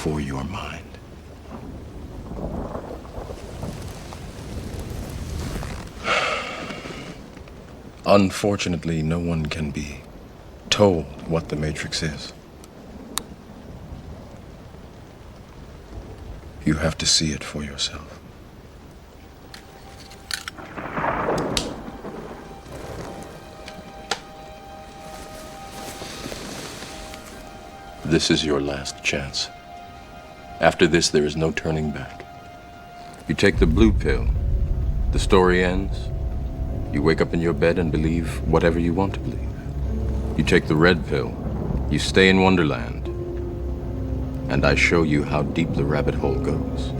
before your mind. Unfortunately, no one can be told what the Matrix is. You have to see it for yourself. This is your last chance. After this, there is no turning back. You take the blue pill, the story ends. You wake up in your bed and believe whatever you want to believe. You take the red pill, you stay in Wonderland, and I show you how deep the rabbit hole goes.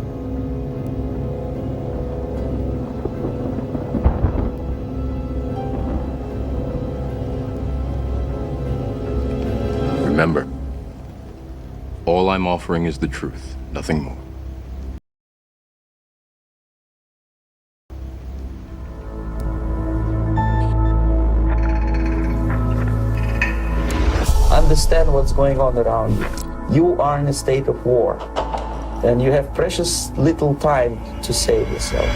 Remember, all I'm offering is the truth, nothing more. Understand what's going on around you. You are in a state of war, and you have precious little time to save yourself.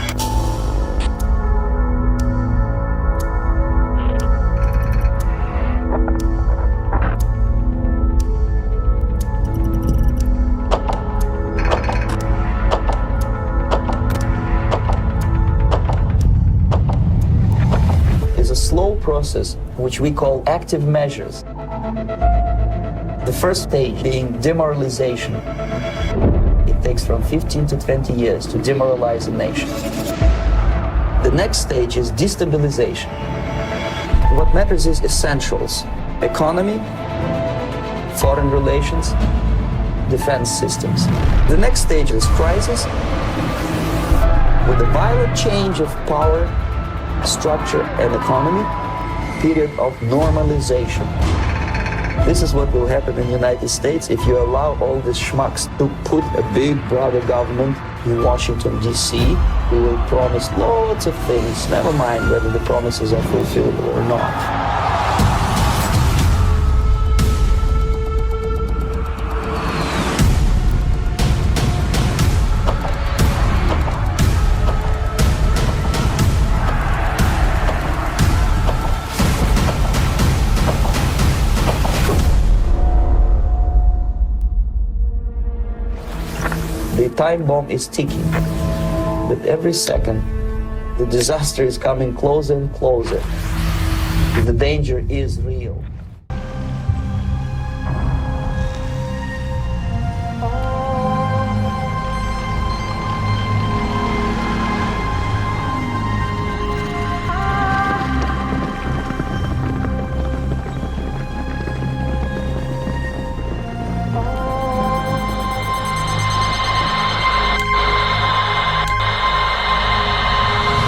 It's a slow process which we call active measures. The first stage being demoralization. It takes from 15 to 20 years to demoralize a nation. The next stage is destabilization. What matters is essentials: economy, foreign relations, defense systems. The next stage is crisis, with a violent change of power, structure, and economy, period of normalization. This is what will happen in the United States if you allow all these schmucks to put a big brother government in Washington, D.C., who will promise lots of things, never mind whether the promises are fulfillable or not. The time bomb is ticking. With every second, the disaster is coming closer and closer. The danger is real.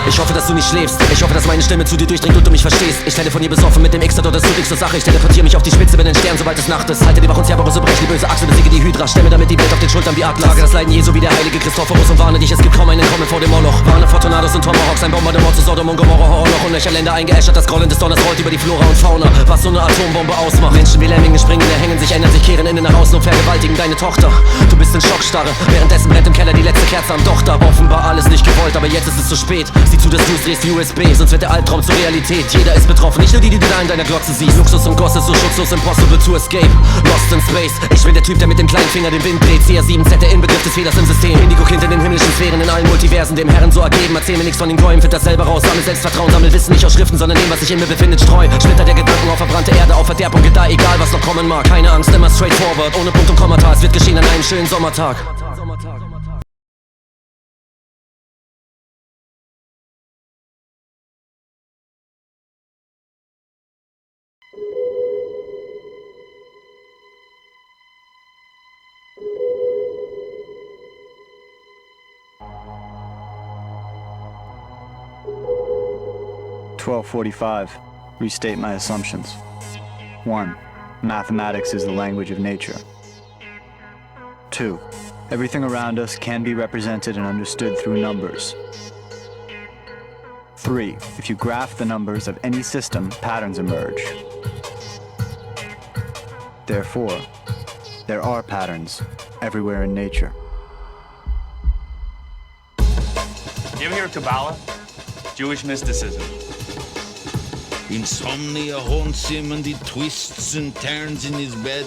Ich hoffe, dass du nicht schläfst. Ich hoffe, dass meine Stimme zu dir durchdringt und du mich verstehst. Ich stelle von dir besoffen mit dem X-Dot, das tut dich zur Sache. Ich teleportiere mich auf die Spitze, bin ein Stern, sobald es Nacht ist. Halte die Wach und Cerberus, so brech die böse Achse, besiege die Hydra. Stemme damit die Welt auf den Schultern wie Atlas. Lage das Leiden Jesu wie der heilige Christophorus und warne dich, es gibt kaum ein Entkommen vor dem Moloch. Warne vor Tornados und Tomahawks, ein Bombardement zu Sodom und Gomorra, Horrorloch und Lächerländer eingeäschert. Das Grollen des Donners rollt über die Flora und Fauna, was so eine Atombombe ausmacht. Menschen wie Lemmingen springen, hängen sich, ändern sich, kehren innen nach außen und vergewaltigen deine Tochter. Du bist in Schockstarre, währenddessen brennt im Keller die letzte Kerze am Dochter. Offenbar alles nicht gewollt, aber jetzt ist es zu spät. Sieh zu, dass du es drehst wie USB, sonst wird der Albtraum zur Realität. Jeder ist betroffen, nicht nur die du da in deiner Glotze siehst. Luxus und Goss ist so schutzlos, impossible to escape. Lost in space, ich bin der Typ, der mit dem kleinen Finger den Wind dreht. CR7Z, der Inbegriff des Fehlers im System. Indigo-Kind in den himmlischen Sphären, in allen Multiversen, dem Herren so ergeben. Erzähl mir nichts von den Gläumen, find das selber raus. Sammel Selbstvertrauen, sammel Wissen nicht aus Schriften, sondern dem, was sich in mir befindet, streu. Splitter der Gedanken auf verbrannte Erde, auf Verderb und Gedeih, egal was noch kommen mag. Keine Angst, immer straight forward, ohne Punkt und Kommata. Es wird geschehen an einem schönen Sommertag. 1245. Restate my assumptions. 1. Mathematics is the language of nature. 2. Everything around us can be represented and understood through numbers. 3. If you graph the numbers of any system, patterns emerge. Therefore, there are patterns everywhere in nature. You ever hear of Kabbalah? Jewish mysticism. Insomnia haunts him and he twists and turns in his bed.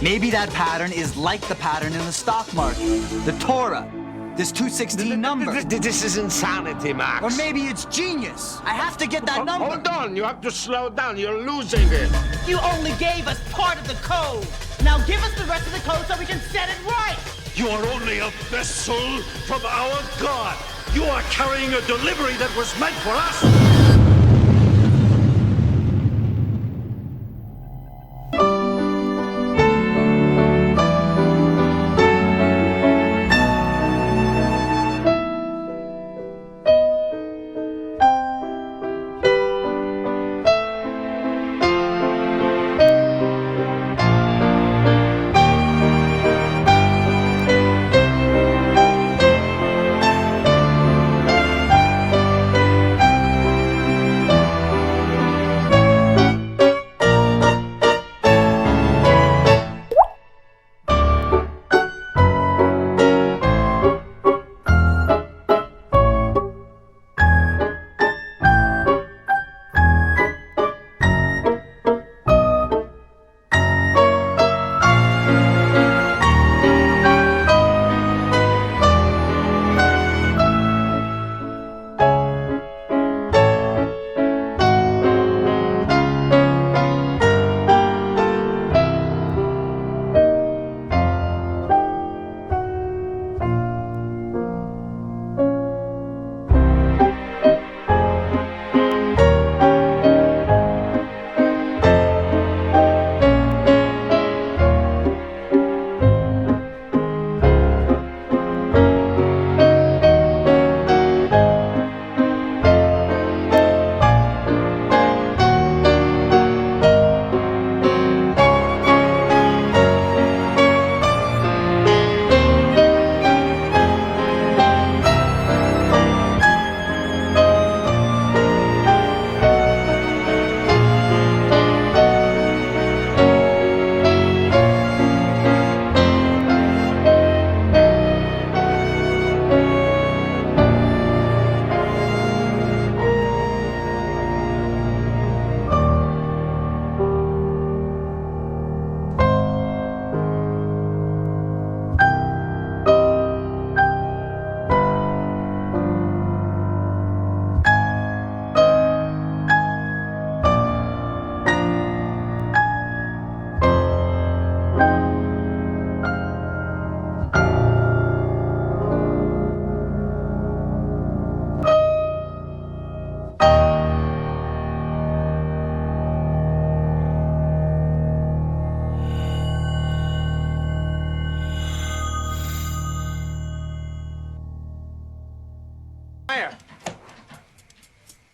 Maybe that pattern is like the pattern in the stock market, the Torah, this 216 number. This is insanity, Max. Or maybe it's genius. I have to get that number. Hold on, you have to slow down. You're losing it. You only gave us part of the code. Now give us the rest of the code so we can set it right. You are only a vessel from our God. You are carrying a delivery that was meant for us.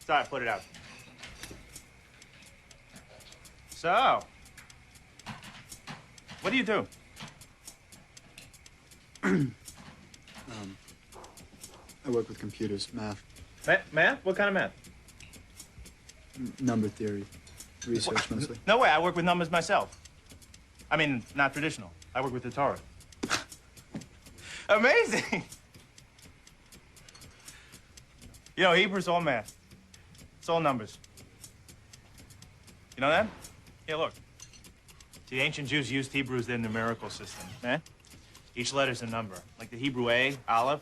Sorry, put it out. So, what do you do? I work with computers, math, Math? What kind of math? number theory, research mostly. No way, I work with numbers myself. I mean, not traditional. I work with the Torah. Amazing! You know, Hebrew's all math. It's all numbers. You know that? Yeah, look. The ancient Jews used Hebrew as their numerical system, man. Each letter's a number. Like the Hebrew A, Aleph,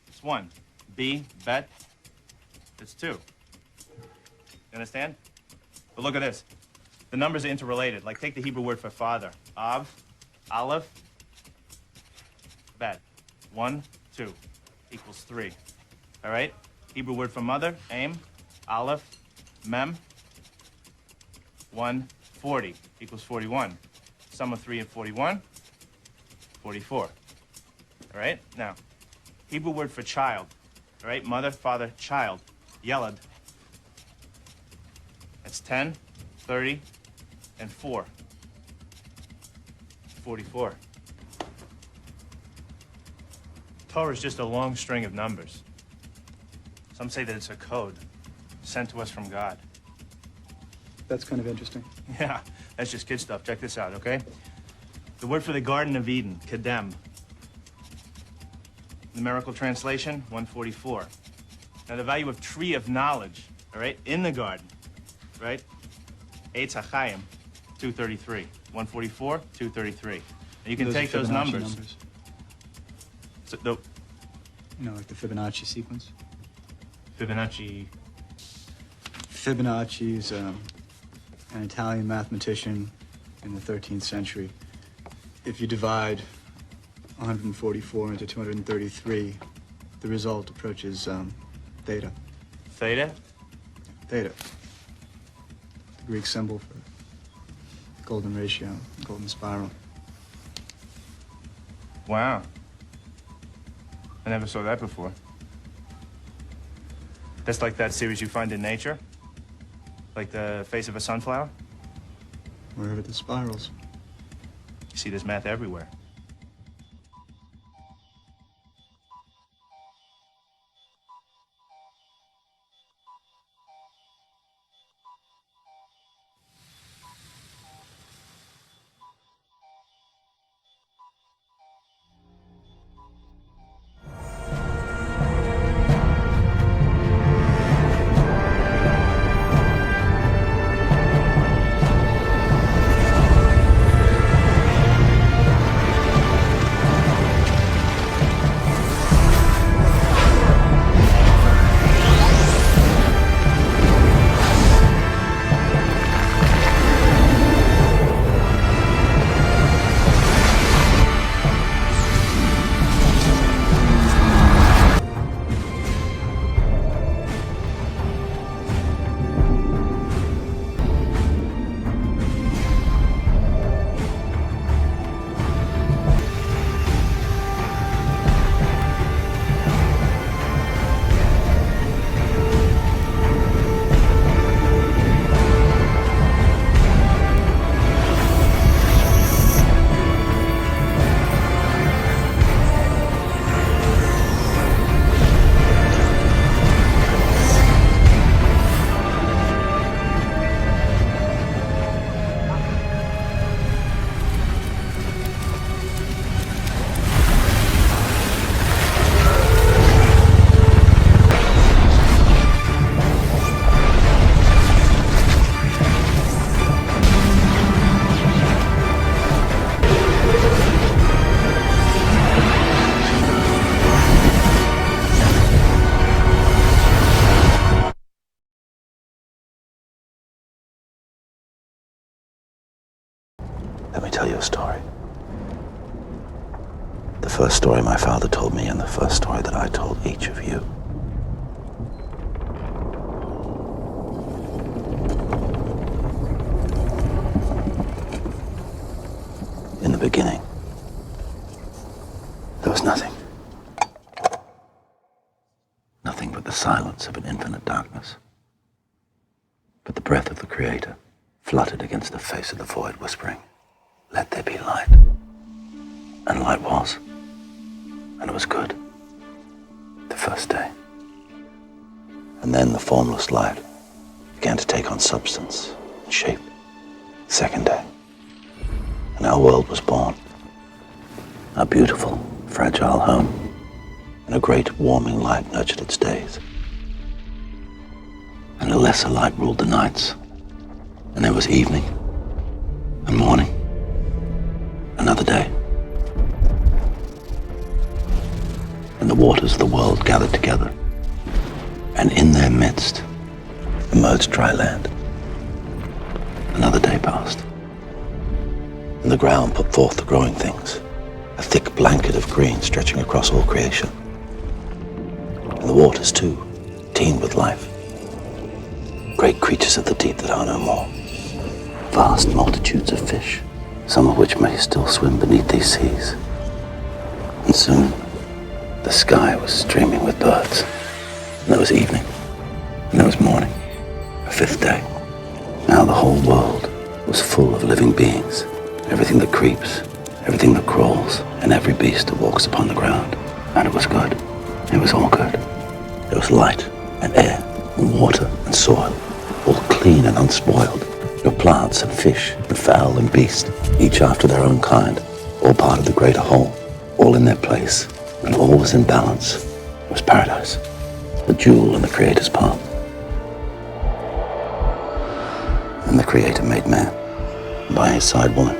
it's 1. B, Bet, it's 2. You understand? But look at this. The numbers are interrelated. Like, take the Hebrew word for father. Av, Aleph, Bet. 1, 2 equals 3. All right? Hebrew word for mother, Aim, Aleph, Mem. 1, 40 equals 41. Sum of 3 and 41, 44. All right? Now, Hebrew word for child. All right? Mother, father, child. Yelad. That's 10, 30, and 4. 44. Torah is just a long string of numbers. Some say that it's a code sent to us from God. That's kind of interesting. Yeah, that's just kid stuff. Check this out, okay? The word for the Garden of Eden, Kedem, numerical translation, 144. Now the value of tree of knowledge, all right, in the garden, right? Eitz HaChaim, 233. 144, 233. And you can take those numbers. So, you know, like the Fibonacci sequence? Fibonacci. Fibonacci is an Italian mathematician in the 13th century. If you divide 144 into 233, the result approaches theta. Theta? Theta. The Greek symbol for golden ratio, golden spiral. Wow. I never saw that before. That's like that series you find in nature? Like the face of a sunflower? Wherever the spirals. You see this math everywhere. Let me tell you a story. The first story my father told me and the first story that I told each of you. In the beginning, there was nothing. Nothing but the silence of an infinite darkness. But the breath of the Creator fluttered against the face of the void, whispering, "Let there be light." And light was. And it was good. The first day. And then the formless light began to take on substance and shape. The second day. And our world was born. Our beautiful, fragile home. And a great warming light nurtured its days. And a lesser light ruled the nights. And there was evening and morning. Another day. And the waters of the world gathered together. And in their midst emerged dry land. Another day passed. And the ground put forth the growing things, a thick blanket of green stretching across all creation. And the waters, too, teemed with life. Great creatures of the deep that are no more. Vast multitudes of fish, some of which may still swim beneath these seas. And soon, the sky was streaming with birds. And there was evening, and there was morning, a fifth day. Now the whole world was full of living beings, everything that creeps, everything that crawls, and every beast that walks upon the ground. And it was good. It was all good. There was light, and air, and water, and soil, all clean and unspoiled. There were plants and fish, and fowl and beast, each after their own kind, all part of the greater whole, all in their place, When all was in balance, it was paradise, the jewel in the Creator's palm. And the Creator made man, and by his side woman,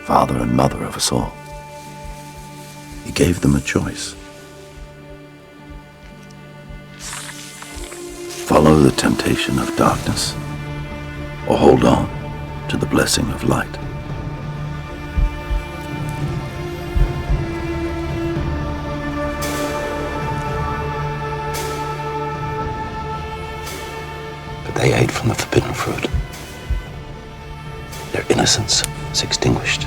father and mother of us all. He gave them a choice. Follow the temptation of darkness, or hold on to the blessing of light. But they ate from the forbidden fruit. Their innocence was extinguished.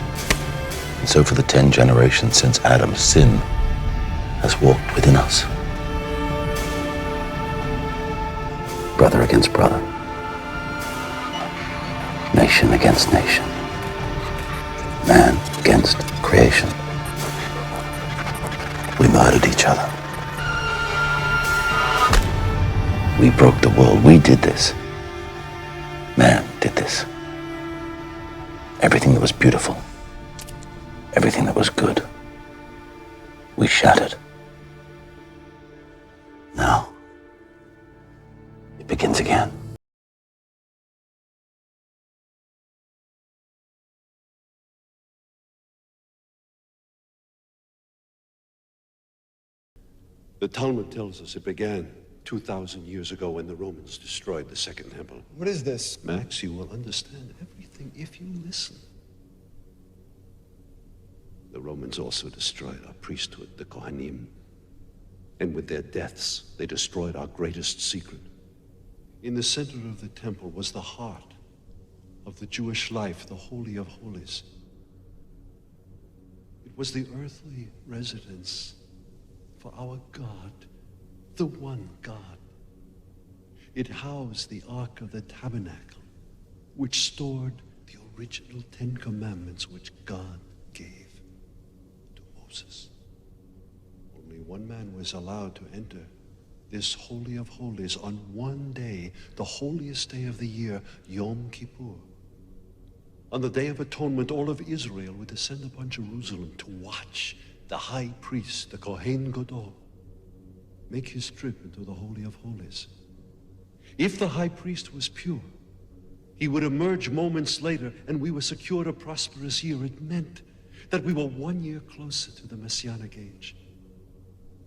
And so for the 10 generations since Adam, sin has walked within us. Brother against brother. Nation against nation. Man against creation. We murdered each other. We broke the world. We did this. Man did this. Everything that was beautiful, everything that was good, we shattered. Now, it begins again. The Talmud tells us it began 2,000 years ago when the Romans destroyed the Second Temple. What is this? Max, you will understand everything if you listen. The Romans also destroyed our priesthood, the Kohanim. And with their deaths, they destroyed our greatest secret. In the center of the temple was the heart of the Jewish life, the Holy of Holies. It was the earthly residence for our God, the one God. It housed the Ark of the Tabernacle, which stored the original 10 Commandments which God gave to Moses. Only one man was allowed to enter this Holy of Holies on one day, the holiest day of the year, Yom Kippur. On the Day of Atonement, all of Israel would descend upon Jerusalem to watch the high priest, the Kohen Gadol, make his trip into the Holy of Holies. If the high priest was pure, he would emerge moments later and we were secured a prosperous year. It meant that we were 1 year closer to the Messianic age.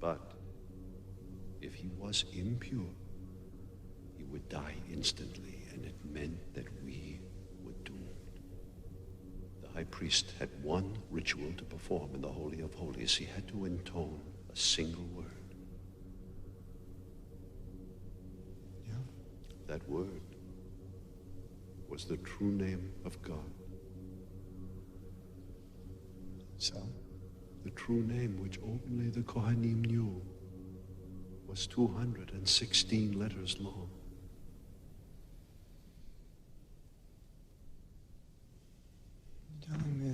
But if he was impure, he would die instantly, and it meant that we were doomed. The high priest had one ritual to perform in the Holy of Holies. He had to intone a single word. That word was the true name of God. So? The true name which only the Kohanim knew was 216 letters long. You're telling me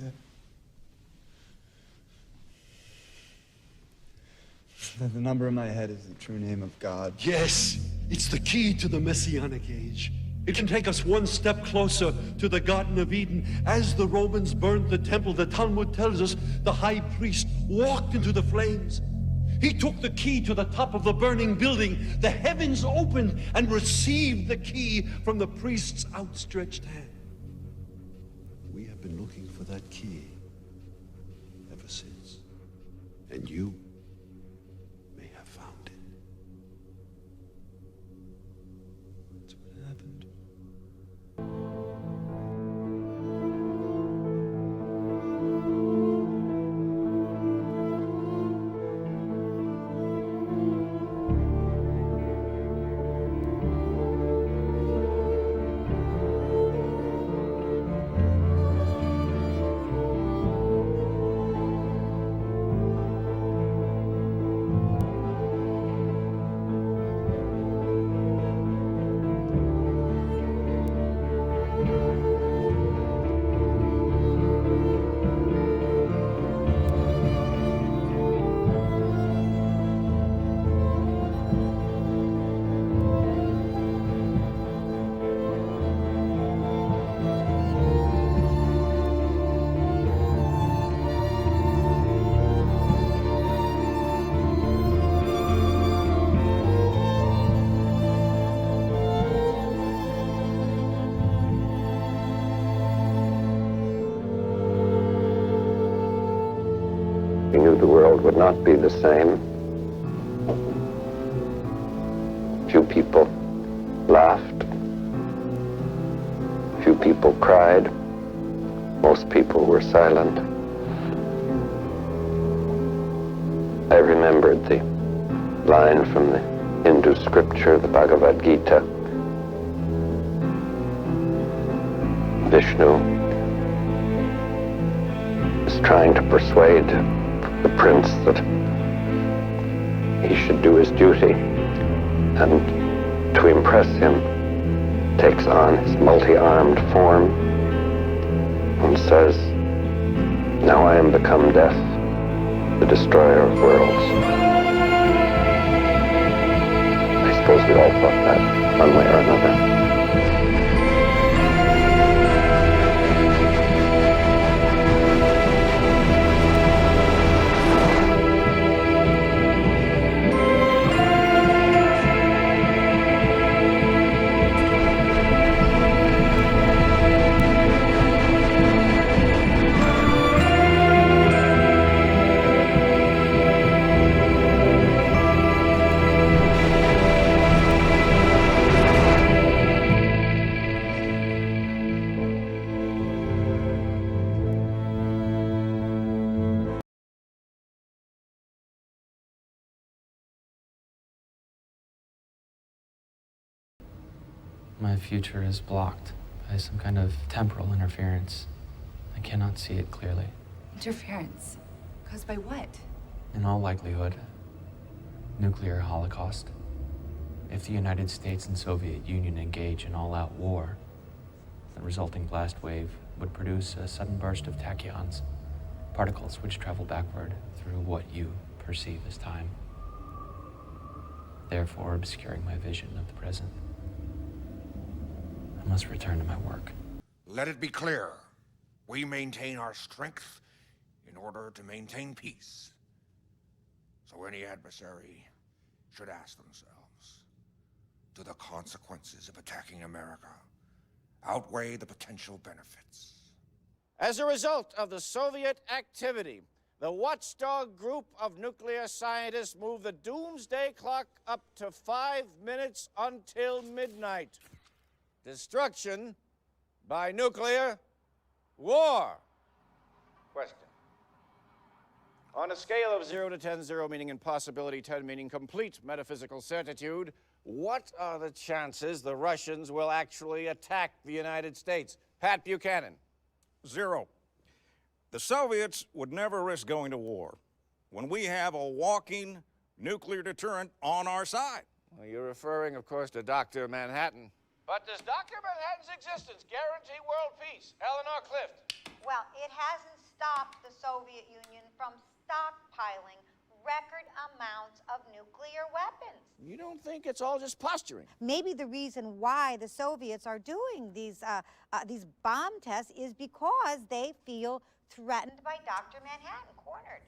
that the number in my head is the true name of God? Yes, it's the key to the Messianic age. It can take us one step closer to the Garden of Eden. As the Romans burned the temple, the Talmud tells us the high priest walked into the flames. He took the key to the top of the burning building. The heavens opened and received the key from the priest's outstretched hand. We have been looking for that key ever since. And you may have found it. That's what happened. the world would not be the same. Few people laughed. Few people cried. Most people were silent. I remembered the line from the Hindu scripture, the Bhagavad Gita. Vishnu is trying to persuade the prince that he should do his duty, and to impress him takes on his multi-armed form and says, "Now I am become death, the destroyer of worlds." I suppose we all thought that, one way or another. My future is blocked by some kind of temporal interference. I cannot see it clearly. Interference? Caused by what? In all likelihood, nuclear holocaust. If the United States and Soviet Union engage in all-out war, the resulting blast wave would produce a sudden burst of tachyons, particles which travel backward through what you perceive as time, therefore obscuring my vision of the present. I must return to my work. Let it be clear, we maintain our strength in order to maintain peace. So any adversary should ask themselves, do the consequences of attacking America outweigh the potential benefits? As a result of the Soviet activity, the watchdog group of nuclear scientists moved the doomsday clock up to 5 minutes until midnight. Destruction by nuclear war. Question. On a scale of 0 to 10, 0 meaning impossibility, 10 meaning complete metaphysical certitude, what are the chances the Russians will actually attack the United States? Pat Buchanan. 0. The Soviets would never risk going to war when we have a walking nuclear deterrent on our side. Well, you're referring, of course, to Dr. Manhattan. But does Dr. Manhattan's existence guarantee world peace? Eleanor Clift. Well, it hasn't stopped the Soviet Union from stockpiling record amounts of nuclear weapons. You don't think it's all just posturing? Maybe the reason why the Soviets are doing these bomb tests is because they feel threatened by Dr. Manhattan, cornered.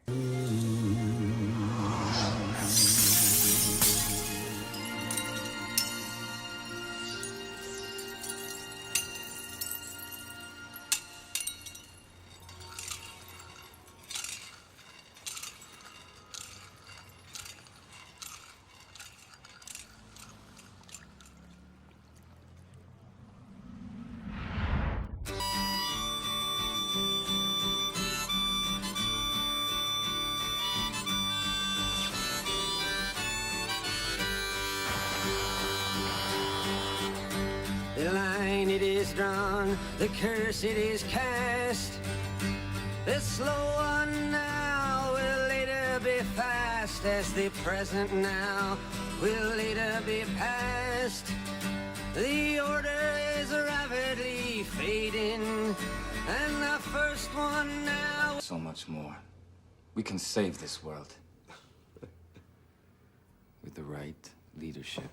The line it is drawn, the curse it is cast. The slow one now will later be fast, as the present now will later be past. The order is rapidly fading, and the first one now. So much more. We can save this world. With the right leadership.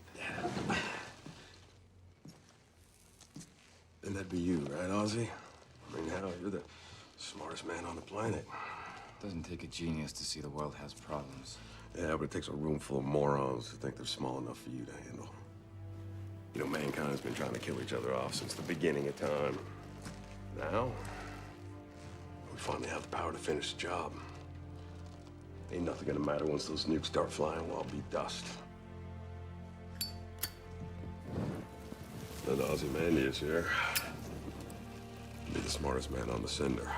And that'd be you, right, Ozzy? I mean, hell, you're the smartest man on the planet. Doesn't take a genius to see the world has problems. Yeah, but it takes a room full of morons who think they're small enough for you to handle. You know, mankind's been trying to kill each other off since the beginning of time. Now, we finally have the power to finish the job. Ain't nothing gonna matter once those nukes start flying. We'll all be dust. That Ozymandias here. Be the smartest man on the cinder.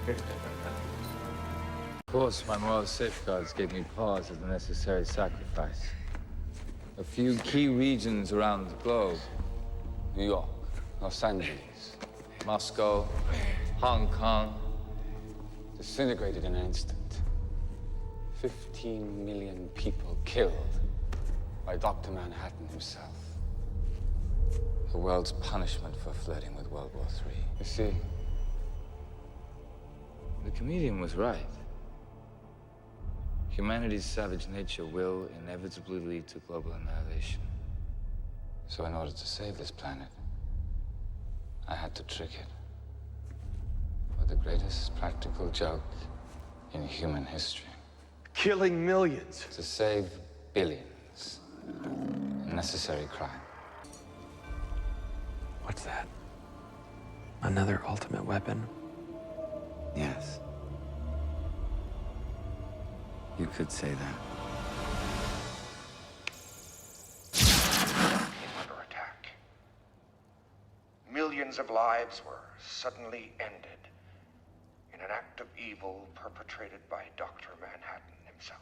Of course, my moral safeguards gave me pause as a necessary sacrifice. A few key regions around the globe. New York, Los Angeles, Moscow, Hong Kong, disintegrated in an instant. 15 million people killed by Dr. Manhattan himself. The world's punishment for flirting with World War III. You see, the comedian was right. Humanity's savage nature will inevitably lead to global annihilation. So in order to save this planet, I had to trick it with the greatest practical joke in human history. Killing millions. To save billions. A necessary crime. What's that? Another ultimate weapon? Yes. You could say that. Under attack. Millions of lives were suddenly ended in an act of evil perpetrated by Dr. Manhattan himself.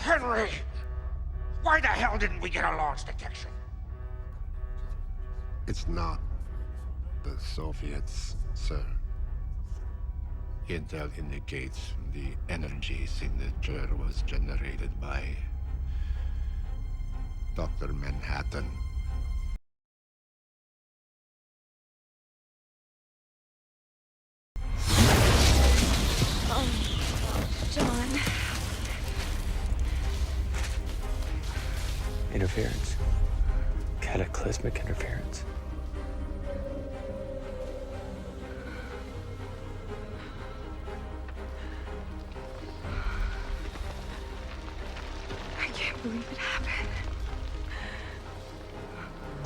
Henry! Why the hell didn't we get a launch detection? It's not the Soviets, sir. Intel indicates the energy signature was generated by Dr. Manhattan. Oh, John. Interference. Cataclysmic interference. I can't believe it happened.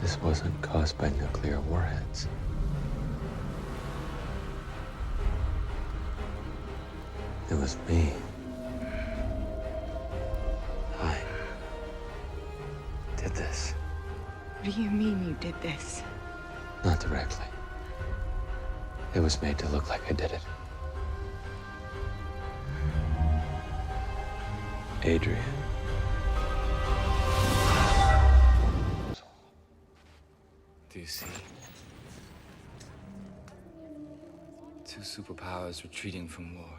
This wasn't caused by nuclear warheads. It was me. I did this. What do you mean you did this? Not directly. It was made to look like I did it. Adrian. Do you see? Two superpowers retreating from war.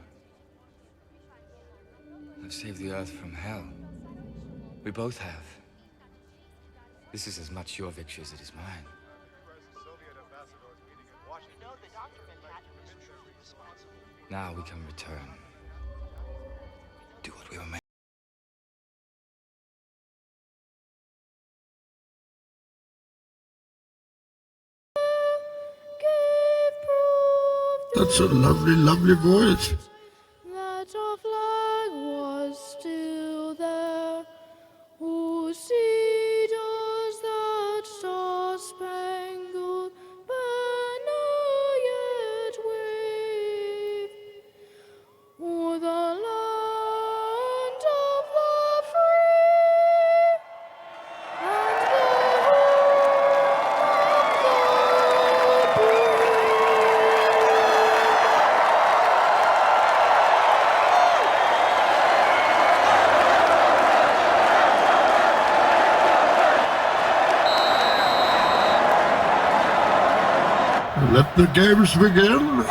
I've saved the Earth from hell. We both have. This is as much your victory as it is mine. Now we can return. Do what we were meant. That's a lovely, lovely voice. That our flag was still there. Whose seed does that star-spangled banner yet wave? O'er the land of the free and the Let the games begin.